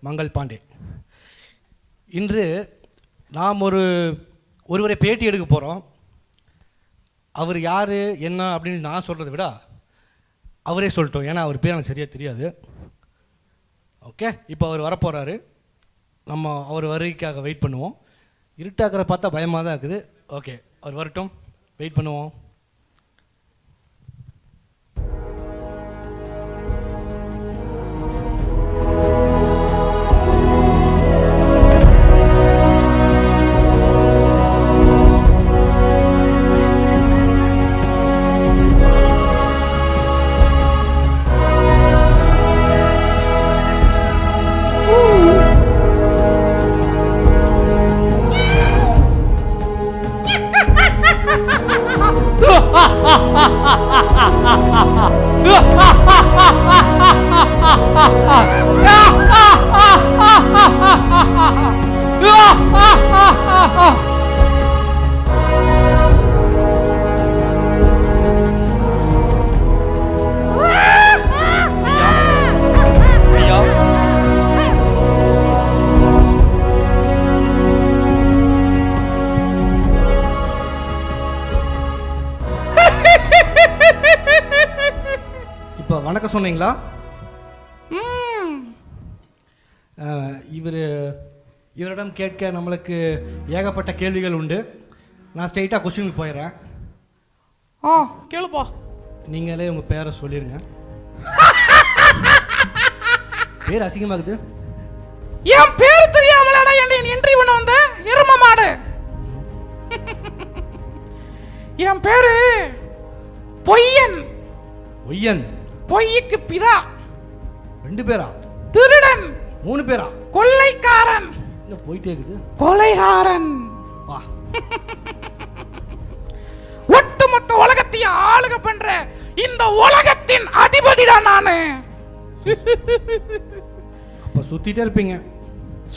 மங்கள் பாண்டே. இன்று நாம் ஒருவரை பேட்டி எடுக்க போகிறோம். அவர் யார் என்ன அப்படின்னு நான் சொல்கிறத விட அவரே சொல்லிட்டோம், ஏன்னா அவர் பேர் எனக்கு சரியாக தெரியாது. ஓகே, இப்போ அவர் வரப்போகிறாரு. நம்ம அவர் வருகைக்காக வெயிட் பண்ணுவோம். இருட்டாக்கிறத பார்த்தா பயமாக தான் இருக்குது. ஓகே, அவர் வரட்டும், வெயிட் பண்ணுவோம். இப்போ வணக்கம் சொன்னீங்களா? இவரிடம் கேட்க நம்மளுக்கு ஏகப்பட்ட கேள்விகள் உண்டு. நான் ஸ்ட்ரெயிட்டாக கொஸ்டினுக்கு போயிடுறேன். கேளுப்பா. நீங்களே உங்கள் பேரை சொல்லிடுங்க. பேர் அசிங்கமாகுது. என் பேர் தெரியாமலடா என்ன இன்டர்வியூ பண்ண வந்த எரும மாடு. என் பேரு பொய்யன். பொய்யன்? பொய்யுக்கு பிதா. 2 பேரா? திருடன். 3 பேரா? கொள்ளைக்காரன். என்ன போயிட்டே இருக்குது? கொலைகாரன். வா. ஒட்டுமொத்த உலகத்தையும் ஆளுக பண்ற இந்த உலகத்தின் அதிபதிடா நானு. அப்ப சுத்திட்டே இருப்பீங்க?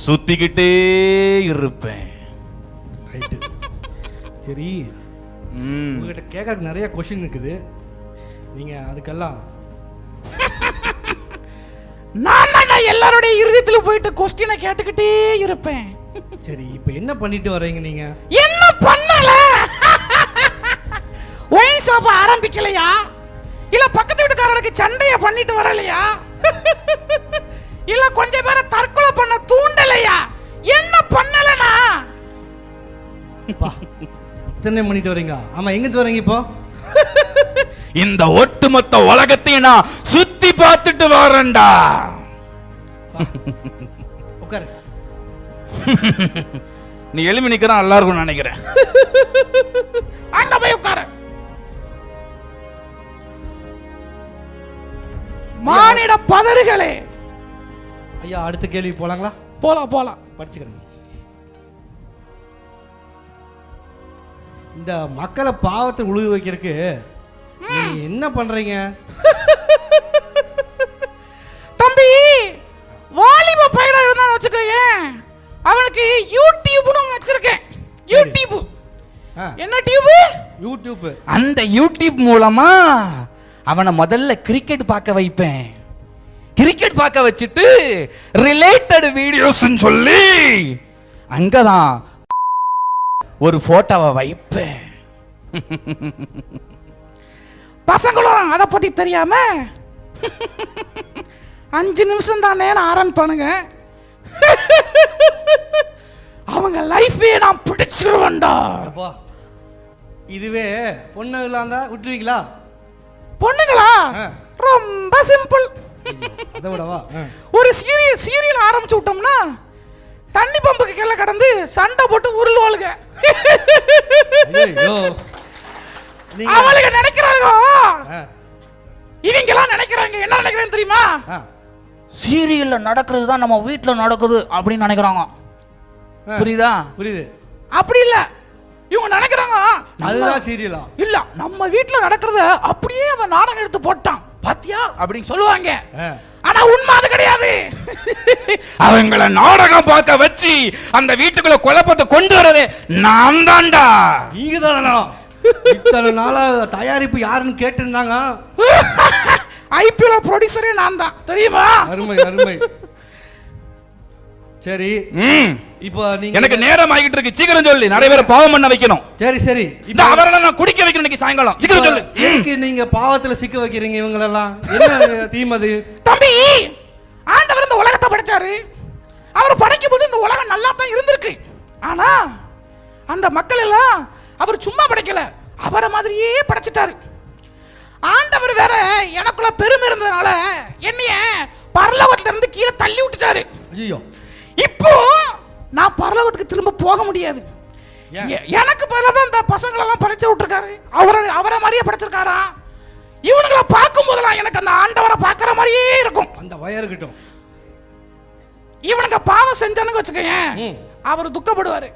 சுத்திக்கிட்டே இருப்பேன். ரைட்டு. சரி, உங்ககிட்ட கேட்கறதுக்கு நிறைய கொஸ்டின் இருக்குது. நீங்க அதுக்கெல்லாம் நான் எல்லாருடைய இருதயத்துல போயிட்டு கொஸ்டினை கேட்டுக்கிட்டே இருப்பேன். சரி, இப்போ என்ன பண்ணிட்டு வர்றீங்க நீங்க? என்ன பண்ணல? ஒயின் ஷாப் ஆரம்பிக்கலையா? இல்ல பக்கத்து வீட்டுக்காரருக்கு சண்டைய பண்ணிட்டு வரலையா? இல்ல கொஞ்சம் பேரை தற்கொலை பண்ண தூண்டலையா? என்ன பண்ணலனா? இத்தனை பண்ணிட்டு வரீங்க? ஆமா, எங்க வரீங்க இப்போ? இந்த ஒட்டுமொத்த உலகத்தையும் நான் சுத்தி பார்த்துட்டு வரேன்டா. உட்காரு. நீ எழுமி நிக்கிறான் நல்லா இருக்கும் நினைக்கிறேன். அங்க போய் உட்காரு. மானிட பதறுகளே. ஐயா, அடுத்த கேள்வி போலாங்களா? போலாம். படிச்சுக்கிறேன். இந்த மக்களை பாவத்தை உழுக வைக்கிறதுக்கு நீங்க என்ன பண்றீங்க? தம்பி, வாலிப பையனா இருந்தான்னு வச்சுக்கோங்க, அவனுக்கு யூடியூப்னு வச்சிருக்கேன். யூடியூப். என்ன டியூப்? யூடியூப். அந்த யூடியூப் மூலமா அவனை முதல்ல கிரிக்கெட் பார்க்க வைப்பேன். கிரிக்கெட் பார்க்க வச்சுட்டு ரிலேட்டட் வீடியோஸ் சொல்லி அங்கதான் ஒரு போட்டோவை வைப்பேன். பசங்களும் அதை பத்தி தெரியாம 5 நிமிஷம் தானே ஆரம்பிப்பானுங்க. அவங்க லைஃபே நான் பிடிச்சிருவேன்டா. இதுவே பொண்ணு இல்லாம விட்டுருவீங்களா? பொண்ணுங்களா? ரொம்ப சிம்பிள். அதை விடவா? ஒரு சீரியல் ஆரம்பிச்சு விட்டோம்னா தண்ணி பம்புக்கு கீழே கடந்து சண்டை போட்டு உருளுவாளுங்க. அவளுக்கு நினைக்கிறாங்க, இவங்கெல்லாம் நினைக்கிறாங்க, என்ன நினைக்கிறேன்னு தெரியுமா? சீரியல்ல நடக்கிறது தான் நம்ம வீட்டுல நடக்குது அப்படின்னு நினைக்கிறாங்க. புரியுதா? புரியுது. அப்படி இல்ல, இவங்க நினைக்கிறாங்க அதுதான் சீரியலா? இல்ல, நம்ம வீட்டுல நடக்கிறத அப்படியே அவன் நாடகம் எடுத்து போட்டான் பாத்தியா அப்படின்னு சொல்லுவாங்க. ஆனா உண்மை அது கிடையாது. அவங்கள நாடகம் பார்க்க வச்சு அந்த வீட்டுக்குள்ள குழப்பத்தை கொண்டு வரதே நான் தான்டா. நீங்க தானா? இத்தனை நாளா தயாரிப்பு யாருன்னு கேட்டிருந்தாங்க. ஐபிஎல் ப்ரொடியூசரே நான் தான், தெரியுமா? அருமை அருமை. சரி ம். இப்போ நீங்க எனக்கு நேரம் ஆகிட்டு இருக்கு, சீக்கிரம் சொல்லு. நிறைய பேர் பாவம் பண்ண வைக்கணும். சரி சரி இந்த அவரெல்லாம் நான் குடிக்க வைக்கணும் இன்னைக்கு சாயங்காலம். சீக்கிரம் சொல்லு. எதுக்கு நீங்க பாவத்துல சிக்க வைக்கிறீங்க இவங்களெல்லாம்? என்ன தீமது? தம்பி, ஆண்டவர் இந்த உலகத்தை படைச்சாரு. அவர் படைக்கும் போது இந்த உலகம் நல்லா தான் இருந்திருக்கு. ஆனா அந்த மக்கள் எல்லாம் அவர் சும்மா படைக்கல, அவரை மாதிரியே படைச்சிட்டாரு. ஆண்டவர் வேற எனக்குள்ள பெருமை இருந்ததுனால என்னைய பரலோகத்துல இருந்து கீழே தள்ளி விட்டுட்டாரு. ஐயோ, இப்போ நான் பரலோகத்துக்கு திரும்ப போக முடியாது. எனக்கு பதிலா தான் இந்த பசங்களெல்லாம் படைச்சு விட்டுருக்காரு. அவரை மாதிரியே படைச்சிருக்காரா. இவனுங்களை பார்க்கும் போதெல்லாம் எனக்கு அந்த ஆண்டவரை பார்க்குற மாதிரியே இருக்கும். அந்த வயறுகிட்டும் இவனுங்க பாவம் செஞ்சானுங்க வச்சுக்கேன், அவர் துக்கப்படுவாரு.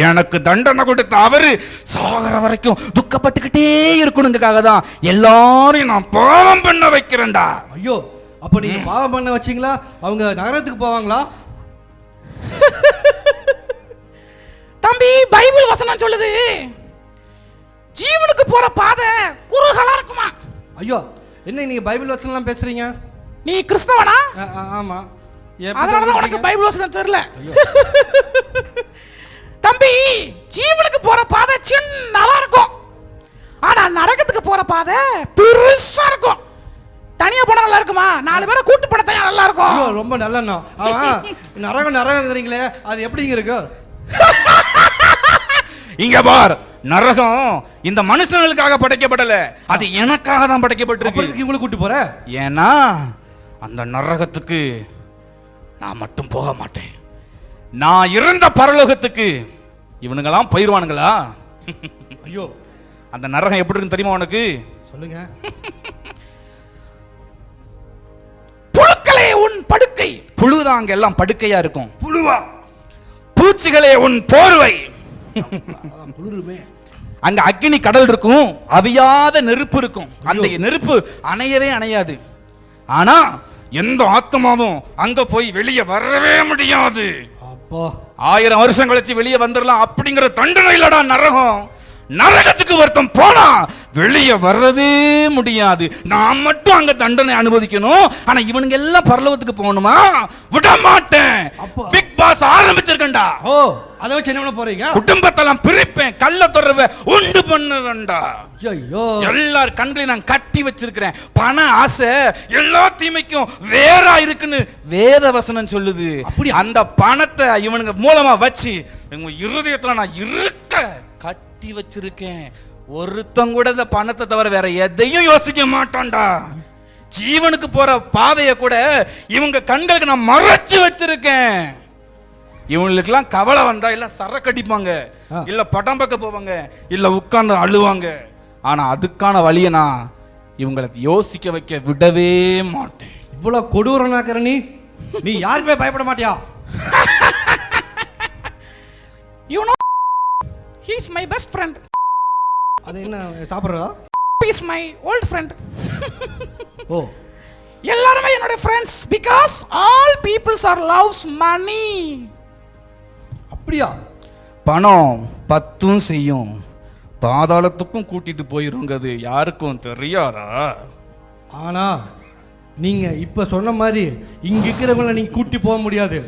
எனக்கு தண்டனை கொடுத்த அவரு சாகர வரைக்கும் துக்கப்பட்டுக்கிட்டே இருக்கணுங்கிறதுக்காக தான் எல்லாரையும் நான் பாவம் பண்ண வைக்கிறேன்டா. ஐயோ, அப்ப நீங்க பாவம் பண்ண வச்சீங்களா? அவங்க நகரத்துக்கு போவாங்களா? தம்பி, பைபிள் வசனம் சொல்லுது ஜீவனுக்கு போற பாதை குறுகலா இருக்குமா. ஐயோ, என்ன நீங்க பைபிள் வசனம்லாம் பேசுறீங்க? நீ கிறிஸ்தவனா? ஆமா. அதனாலதான் உனக்கு பைபிள் வசனம் தெரியல. தம்பி, ஜீவனுக்கு போற பாதை சின்னதா இருக்கும், ஆனா நரகத்துக்கு போற பாதை பெருசா இருக்கும். தனியா போனா நல்லா இருக்குமா? 4 பேரை கூட்டு போனா நல்லா இருக்கும். ஐயோ, ரொம்ப நல்ல. நரகங்கிறீங்களே, அது எப்படிங்க இருக்கு? இங்க பார், நரகம் இந்த மனுஷங்களுக்காக படைக்கப்படல, அது எனக்காக தான் படைக்கப்பட்டிருக்கு. உங்களுக்கு கூட்டு போற? ஏன்னா அந்த நரகத்துக்கு நான் மட்டும் போக மாட்டேன். நான் இருந்த பரலோகத்துக்கு இவனுங்கெல்லாம் போயிருவானுங்களா? ஐயோ, அந்த நரகம் எப்படி இருக்குன்னு தெரியுமா உனக்கு? சொல்லுங்க. புழுக்களே உன் படுக்கை. புழுதான் அங்க எல்லாம் படுக்கையா இருக்கும். புழுவா? பூச்சிகளே உன் போர்வை. புழுருமே. அங்க அக்னி கடல் இருக்கும், அவியாத நெருப்பு இருக்கும். அந்த நெருப்பு அணையவே அணையாது. ஆனா எந்த ஆத்மாவும் அங்க போய் வெளியே வரவே முடியாது. அப்பா, 1000 வருஷம் கழிச்சு வெளியே வந்துடலாம் அப்படிங்கிற தண்டனை இல்லடா நரகம். நரகத்துக்கு ஒருத்தன் போனா வெளியே வரவே முடியாது. நான் மட்டும் அங்க தண்டனை அனுபவிக்கணும். ஆனா இவனுங்க எல்லாம் பரலோகத்துக்கு போகணுமா? விட மாட்டேன். Big pass ஆரம்பிச்சிருக்கேன்டா. ஓ, அதை வச்சு என்ன பண்ண போறீங்க? குடும்பத்தெல்லாம் பிரிப்பேன், கள்ள தொடர்பை உண்டு பண்ணுவேன்டா. ஐயோ, எல்லார் கண்களையும் நான் கட்டி வச்சிருக்கிறேன். பண ஆசை எல்லா தீமைக்கும் வேறா இருக்குன்னு வேத வசனம் சொல்லுது. அந்த பணத்தை இவனுங்க மூலமா வச்சு இவங்க இருதயத்துல நான் இருக்க கட்டி வச்சிருக்கேன். ஒருத்தங்க கூட இந்த பணத்தை தவிர வேற எதையும் யோசிக்க மாட்டான்டா. ஜீவனுக்கு போற பாதையை கூட இவங்க கண்களுக்கு நான் மறைச்சு வச்சிருக்கேன். இவங்களுக்கெல்லாம் கவலை வந்தா இல்ல சரக்கடிப்பாங்க, இல்ல படம் பார்க்க போவாங்க, இல்ல உட்கார்ந்து அழுவாங்க. ஆனா அதுக்கான வழியை நான் இவங்களை யோசிக்க வைக்க விடவே மாட்டேன். இவ்வளவு கொடூரனாக்கிற நீ யாருமே பயப்பட மாட்டியா? You know, he is my best friend. அது என்ன சாப்பிடுறா? He is my old friend. ஓ, எல்லாரும் என்னோட friends because all peoples are loves money. அப்படியா? பணம் 10 செய்யும், பாதாளத்துக்கும் கூட்டிட்டு போயிருங்கிறது யாருக்கும் தெரியாதா? ஆனா நீங்க இப்ப சொன்ன மாதிரி இங்க இருக்கிறவங்கள நீங்க கூட்டி போக முடியாது.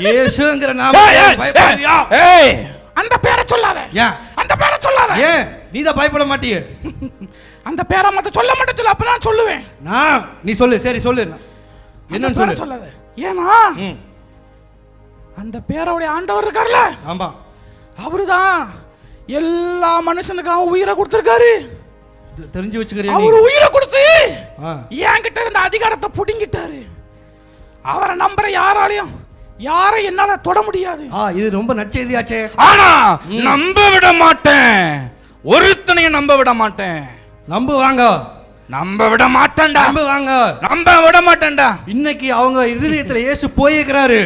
இயேசுங்கிற நாம அந்த பேரை சொல்லாத. ஏன் அந்த பேரை சொல்லாத. ஏன் நீ தான் பயப்பட மாட்டியே? அந்த பேரை மத்த சொல்ல மாட்டே சொல்ல, அப்ப நான் சொல்லுவேன். நீ சொல்லு. சரி சொல்லு, என்னன்னு சொல்லு. சொல்லாத. ஏனா அந்த பேரோட ஆண்டவர் இருக்கார்ல, ஆமா, அவருதான் எல்லா மனுஷனுக்கும் உயிரை கொடுத்திருக்காரு. தெரிஞ்சு வச்சுக்கறியா? அவர் உயிரை கொடுத்து என்கிட்ட இருந்த அதிகாரத்தை புடுங்கிட்டாரு. அவரை நம்புற யாரை என்னால தொட முடியாது. இது ரொம்ப நற்செய்தியாச்சே. ஆனா நம்ப விட மாட்டேன், ஒருத்தனையும் நம்ப விட மாட்டேன். நம்புவாங்க. நம்ப விட மாட்டேன்டா. நம்புவாங்க. நம்ப விட மாட்டேன்டா. இன்னைக்கு அவங்க இருதயத்துல இயேசு போயிருக்கிறாரு.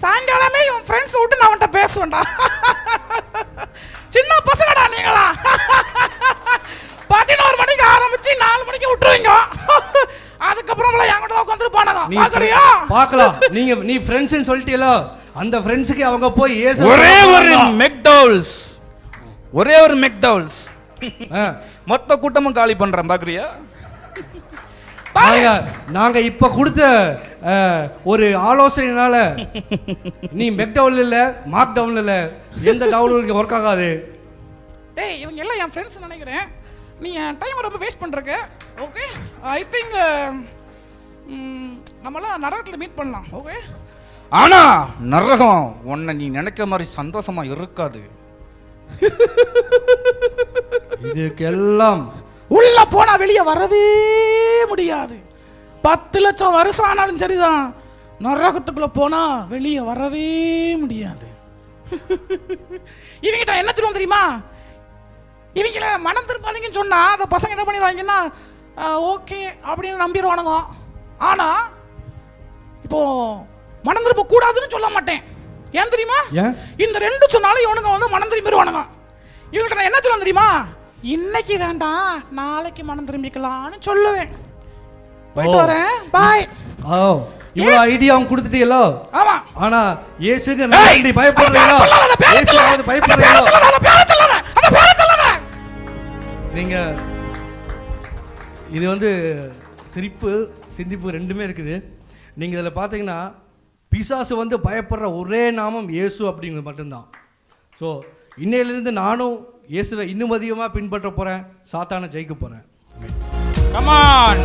சாயங்காலமே இவன் ஃப்ரெண்ட்ஸ் விட்டு நான் அவன்கிட்ட பேசுவேன்டா. சின்ன பசங்கடா நீங்களா. 11 மணிக்கு ஆரம்பிச்சு 4 மணிக்கு விட்டுருவீங்க. அதுக்கப்புறம் என்கிட்ட உட்காந்துருப்பானுங்க. பாக்குறியா? பார்க்கலாம். நீ ஃப்ரெண்ட்ஸ்னு சொல்லிட்டீல, அந்த ஃப்ரெண்ட்ஸுக்கு அவங்க போய் இயேசு ஒரே ஒரு மெக்டவுல்ஸ் மொத்த கூட்டமும் காலி பண்றேன். பாக்குறியா? நாங்க இப்ப கொடுத்த ஒரு ஆலோசனைனால நீ மெக் டவுன்ல இல்ல மார்க் டவுன்ல இல்ல எந்த டவுனும் ஒர்க் ஆகாது. டேய் இவங்க எல்லாம் என் ஃப்ரெண்ட்ஸ் நினைக்கிறேன். நீ என் டைம் ரொம்ப வேஸ்ட் பண்றக்க. ஓகே ஐ திங்க் நம்மளாம் நரகத்தில் மீட் பண்ணலாம். ஓகே ஆனா நரகம் உன்னை நீ நினைக்கிற மாதிரி சந்தோஷமா இருக்காது. இதுக்கெல்லாம் உள்ள போனா வெளியே வரவே முடியாது. 10 லட்சம் வருஷம் ஆனாலும் சரிதான், நரகத்துக்குள்ள போனா வெளியே வரவே முடியாது. இவங்கிட்ட என்ன சொல்லுவோம் தெரியுமா? இவங்கள மனம் திருப்பாதீங்கன்னு சொன்னா அந்த பசங்க என்ன பண்ணிடுவாங்கன்னா ஓகே அப்படின்னு நம்பிடுவானுங்க. ஆனா இப்போ மனம் திரும்ப கூடாதுன்னு சொல்ல மாட்டேன். ஏன் தெரியுமா? இந்த 2 சொன்னாலும் இவனுங்க வந்து மனம் திரும்பிடுவானுங்க. இவங்கள்ட்ட நான் என்ன சொல்லுவேன் தெரியுமா? இன்னைக்கு வேண்டாம் நாளைக்கு மனம் திரும்பிக்கலாம்னு சொல்லுவேன். போயிட்டு வரேன், பாய். இவ்வளவு ஐடியா அவங்க கொடுத்துட்டீங்களோ? ஆமா. ஆனா இயேசுக்கு நம்பி பயப்படுறீங்களோ? இயேசுவாவது பயப்படுறீங்களோ? நீங்க இது வந்து சிரிப்பு சிந்திப்பு ரெண்டுமே இருக்குது. நீங்க இதுல பாத்தீங்கன்னா பிசாசு வந்து பயப்படுற ஒரே நாமம் இயேசு அப்படிங்கிறது மட்டும்தான். ஸோ இன்னையிலிருந்து நானும் இயேசுவை இன்னும் அதிகமாக பின்பற்ற போறேன், சாத்தானை ஜெயிக்க போறேன். Come on.